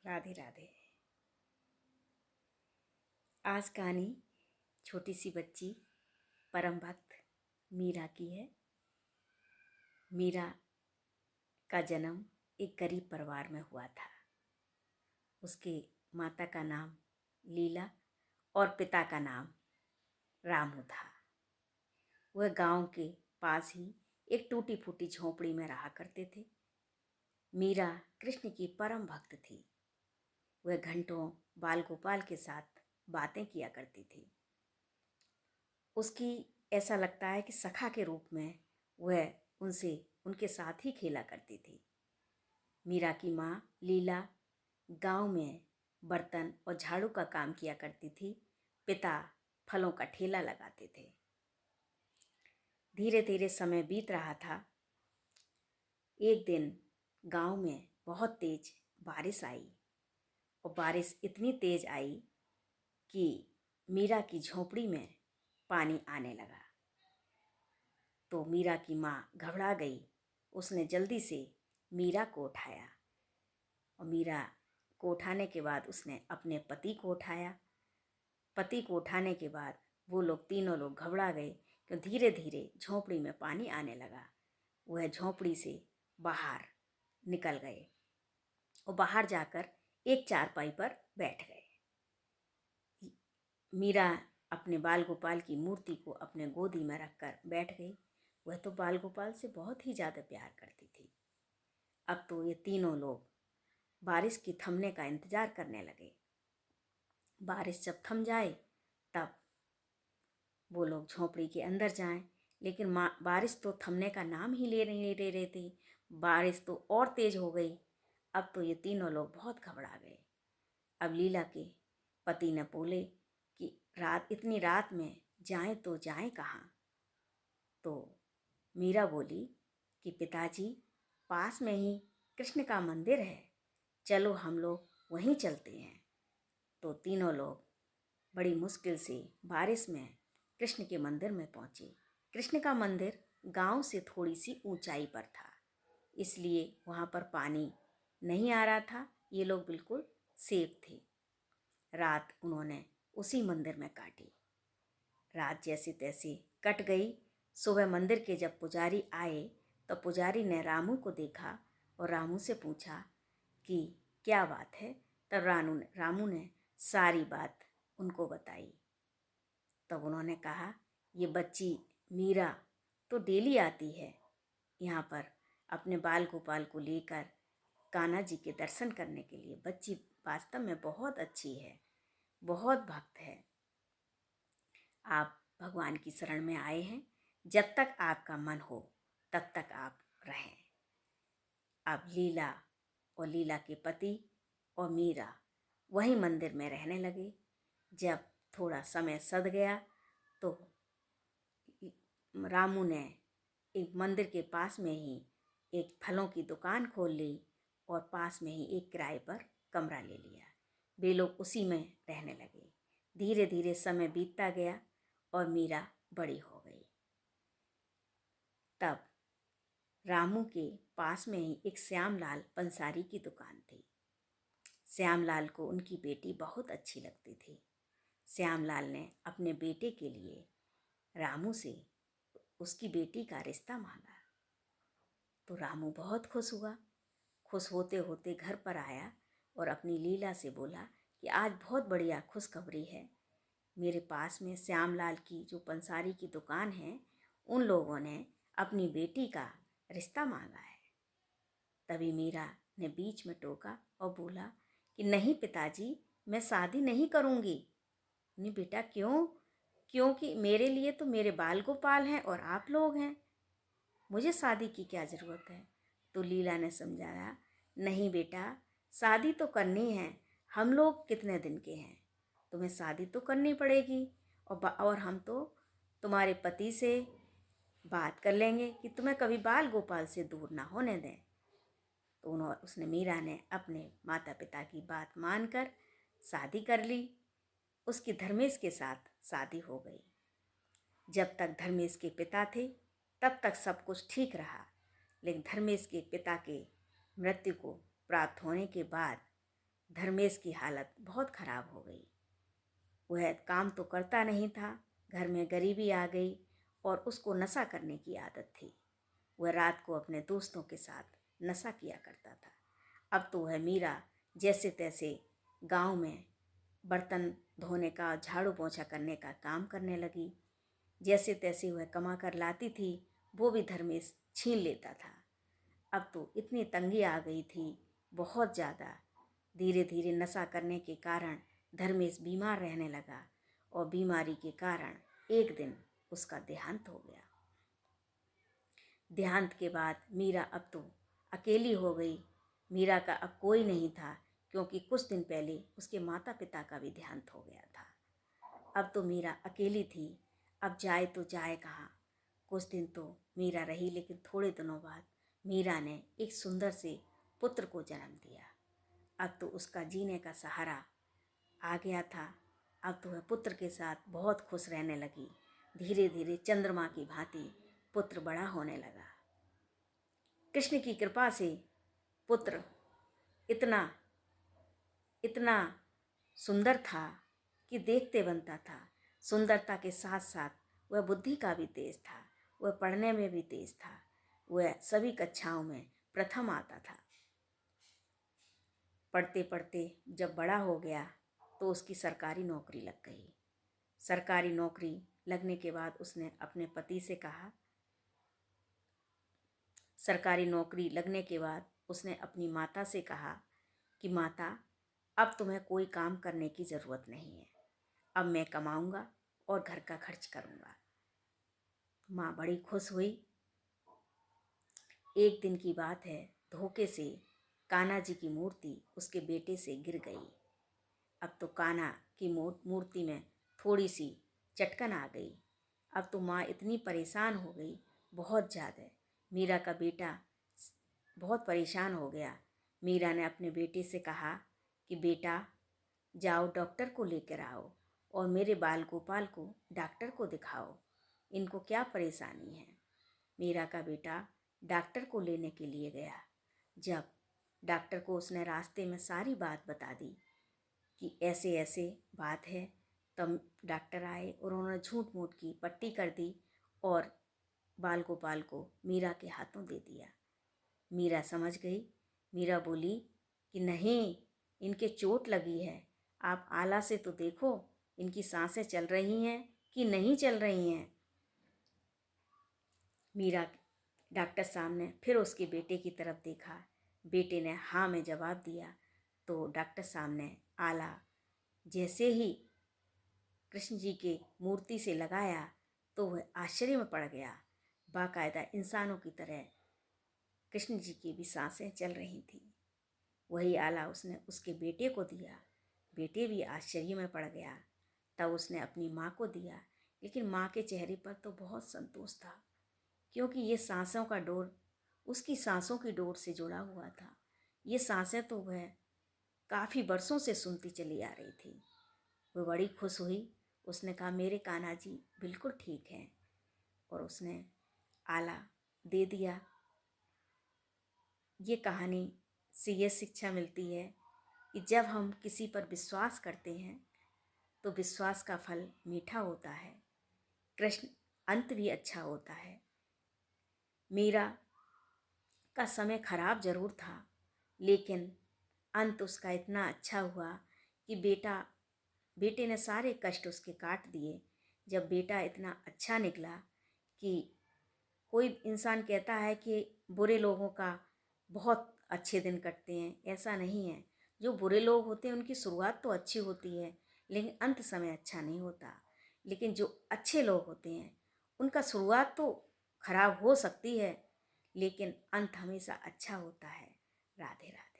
राधे राधे। आज कहानी छोटी सी बच्ची परम भक्त मीरा की है। मीरा का जन्म एक गरीब परिवार में हुआ था। उसके माता का नाम लीला और पिता का नाम रामू था। वह गांव के पास ही एक टूटी फूटी झोंपड़ी में रहा करते थे। मीरा कृष्ण की परम भक्त थी। वह घंटों बाल गोपाल के साथ बातें किया करती थी। उसकी ऐसा लगता है कि सखा के रूप में वह उनके साथ ही खेला करती थी। मीरा की माँ लीला गांव में बर्तन और झाड़ू का काम किया करती थी। पिता फलों का ठेला लगाते थे। धीरे धीरे समय बीत रहा था। एक दिन गांव में बहुत तेज बारिश आई और बारिश इतनी तेज आई कि मीरा की झोंपड़ी में पानी आने लगा। तो मीरा की माँ घबरा गई। उसने जल्दी से मीरा को उठाया और मीरा को उठाने के बाद उसने अपने पति को उठाया। पति को उठाने के बाद वो लोग तीनों लोग घबरा गए कि धीरे धीरे झोंपड़ी में पानी आने लगा। वह झोंपड़ी से बाहर निकल गए और बाहर जाकर एक चारपाई पर बैठ गए। मीरा अपने बाल गोपाल की मूर्ति को अपने गोदी में रखकर बैठ गई। वह तो बाल गोपाल से बहुत ही ज़्यादा प्यार करती थी। अब तो ये तीनों लोग बारिश की थमने का इंतज़ार करने लगे। बारिश जब थम जाए तब वो लोग झोंपड़ी के अंदर जाएं, लेकिन बारिश तो थमने का नाम ही ले रही थी। बारिश तो और तेज हो गई। अब तो ये तीनों लोग बहुत घबरा गए। अब लीला के पति ने बोले कि इतनी रात में जाएं तो जाएं कहाँ। तो मीरा बोली कि पिताजी, पास में ही कृष्ण का मंदिर है, चलो हम लोग वहीं चलते हैं। तो तीनों लोग बड़ी मुश्किल से बारिश में कृष्ण के मंदिर में पहुँचे। कृष्ण का मंदिर गांव से थोड़ी सी ऊंचाई पर था, इसलिए वहाँ पर पानी नहीं आ रहा था। ये लोग बिल्कुल सेफ थे। रात उन्होंने उसी मंदिर में काटी। रात जैसे तैसे कट गई। सुबह मंदिर के जब पुजारी आए तो पुजारी ने रामू को देखा और रामू से पूछा कि क्या बात है। तब रामू ने सारी बात उनको बताई। तब उन्होंने कहा, ये बच्ची मीरा तो डेली आती है यहाँ पर अपने बाल गोपाल को लेकर कान्हा जी के दर्शन करने के लिए। बच्ची वास्तव में बहुत अच्छी है, बहुत भक्त है। आप भगवान की शरण में आए हैं, जब तक आपका मन हो तब तक आप रहें। अब लीला और लीला के पति और मीरा वहीं मंदिर में रहने लगे। जब थोड़ा समय सध गया तो रामू ने एक मंदिर के पास में ही एक फलों की दुकान खोल ली और पास में ही एक किराए पर कमरा ले लिया। वे लोग उसी में रहने लगे। धीरे धीरे समय बीतता गया और मीरा बड़ी हो गई। तब रामू के पास में ही एक श्यामलाल पंसारी की दुकान थी। श्यामलाल को उनकी बेटी बहुत अच्छी लगती थी। श्यामलाल ने अपने बेटे के लिए रामू से उसकी बेटी का रिश्ता मांगा। तो रामू बहुत खुश हुआ। खुश होते होते घर पर आया और अपनी लीला से बोला कि आज बहुत बढ़िया खुशखबरी है। मेरे पास में श्यामलाल की जो पंसारी की दुकान है, उन लोगों ने अपनी बेटी का रिश्ता मांगा है। तभी मीरा ने बीच में टोका और बोला कि नहीं पिताजी, मैं शादी नहीं करूँगी। नहीं बेटा, क्यों? क्योंकि मेरे लिए तो मेरे बाल गोपाल हैं और आप लोग हैं, मुझे शादी की क्या ज़रूरत है। तो लीला ने समझाया, नहीं बेटा, शादी तो करनी है। हम लोग कितने दिन के हैं, तुम्हें शादी तो करनी पड़ेगी। और हम तो तुम्हारे पति से बात कर लेंगे कि तुम्हें कभी बाल गोपाल से दूर ना होने दें। तो उसने मीरा ने अपने माता पिता की बात मानकर शादी कर ली। उसकी धर्मेश के साथ शादी हो गई। जब तक धर्मेश के पिता थे तब तक सब कुछ ठीक रहा, लेकिन धर्मेश के पिता के मृत्यु को प्राप्त होने के बाद धर्मेश की हालत बहुत खराब हो गई। वह काम तो करता नहीं था, घर में गरीबी आ गई और उसको नशा करने की आदत थी। वह रात को अपने दोस्तों के साथ नशा किया करता था। अब तो वह मीरा जैसे तैसे गांव में बर्तन धोने का, झाड़ू पोंछा करने का काम करने लगी। जैसे तैसे वह कमा कर लाती थी, वो भी धर्मेश छीन लेता था। अब तो इतनी तंगी आ गई थी, बहुत ज़्यादा। धीरे धीरे नशा करने के कारण धर्मेश बीमार रहने लगा और बीमारी के कारण एक दिन उसका देहांत हो गया। देहांत के बाद मीरा अब तो अकेली हो गई। मीरा का अब कोई नहीं था, क्योंकि कुछ दिन पहले उसके माता पिता का भी देहांत हो गया था। अब तो मीरा अकेली थी। अब जाए तो जाए कहाँ। कुछ दिन तो मीरा रही, लेकिन थोड़े दिनों बाद मीरा ने एक सुंदर से पुत्र को जन्म दिया। अब तो उसका जीने का सहारा आ गया था। अब तो वह पुत्र के साथ बहुत खुश रहने लगी। धीरे धीरे चंद्रमा की भांति पुत्र बड़ा होने लगा। कृष्ण की कृपा से पुत्र इतना इतना सुंदर था कि देखते बनता था। सुंदरता के साथ साथ वह बुद्धि का भी तेज था, वह पढ़ने में भी तेज था। वह सभी कक्षाओं में प्रथम आता था। पढ़ते पढ़ते जब बड़ा हो गया तो उसकी सरकारी नौकरी लग गई। सरकारी नौकरी लगने के बाद उसने अपने पति से कहा, सरकारी नौकरी लगने के बाद उसने अपनी माता से कहा कि माता, अब तुम्हें कोई काम करने की ज़रूरत नहीं है, अब मैं कमाऊंगा और घर का खर्च करूंगा। माँ बड़ी खुश हुई। एक दिन की बात है, धोखे से कान्हा जी की मूर्ति उसके बेटे से गिर गई। अब तो कान्हा की मूर्ति में थोड़ी सी चटकन आ गई। अब तो माँ इतनी परेशान हो गई, बहुत ज़्यादा। मीरा का बेटा बहुत परेशान हो गया। मीरा ने अपने बेटे से कहा कि बेटा, जाओ डॉक्टर को लेकर आओ और मेरे बाल गोपाल को डॉक्टर को दिखाओ, इनको क्या परेशानी है। मीरा का बेटा डॉक्टर को लेने के लिए गया। जब डॉक्टर को उसने रास्ते में सारी बात बता दी कि ऐसे ऐसे बात है, तब डॉक्टर आए और उन्होंने झूठ मूठ की पट्टी कर दी और बाल गोपाल को मीरा के हाथों दे दिया। मीरा समझ गई। मीरा बोली कि नहीं, इनके चोट लगी है, आप आला से तो देखो इनकी सांसें चल रही हैं कि नहीं चल रही हैं। मीरा डॉक्टर साहब ने फिर उसके बेटे की तरफ देखा। बेटे ने हाँ में जवाब दिया तो डॉक्टर साहब ने आला जैसे ही कृष्ण जी के मूर्ति से लगाया तो वह आश्चर्य में पड़ गया। बाकायदा इंसानों की तरह कृष्ण जी की भी सांसें चल रही थी। वही आला उसने उसके बेटे को दिया। बेटे भी आश्चर्य में पड़ गया। तब उसने अपनी माँ को दिया, लेकिन माँ के चेहरे पर तो बहुत संतोष था, क्योंकि ये सांसों का डोर उसकी सांसों की डोर से जुड़ा हुआ था। ये सांसें तो वह काफ़ी बरसों से सुनती चली आ रही थी। वह बड़ी खुश हुई। उसने कहा, मेरे कान्हा जी बिल्कुल ठीक हैं, और उसने आला दे दिया। ये कहानी से ये शिक्षा मिलती है कि जब हम किसी पर विश्वास करते हैं तो विश्वास का फल मीठा होता है, कृष्ण अंत भी अच्छा होता है। मीरा का समय खराब जरूर था, लेकिन अंत उसका इतना अच्छा हुआ कि बेटे ने सारे कष्ट उसके काट दिए। जब बेटा इतना अच्छा निकला कि कोई इंसान कहता है कि बुरे लोगों का बहुत अच्छे दिन कटते हैं, ऐसा नहीं है। जो बुरे लोग होते हैं उनकी शुरुआत तो अच्छी होती है, लेकिन अंत समय अच्छा नहीं होता। लेकिन जो अच्छे लोग होते हैं उनका शुरुआत तो खराब हो सकती है, लेकिन अंत हमेशा अच्छा होता है। राधे राधे।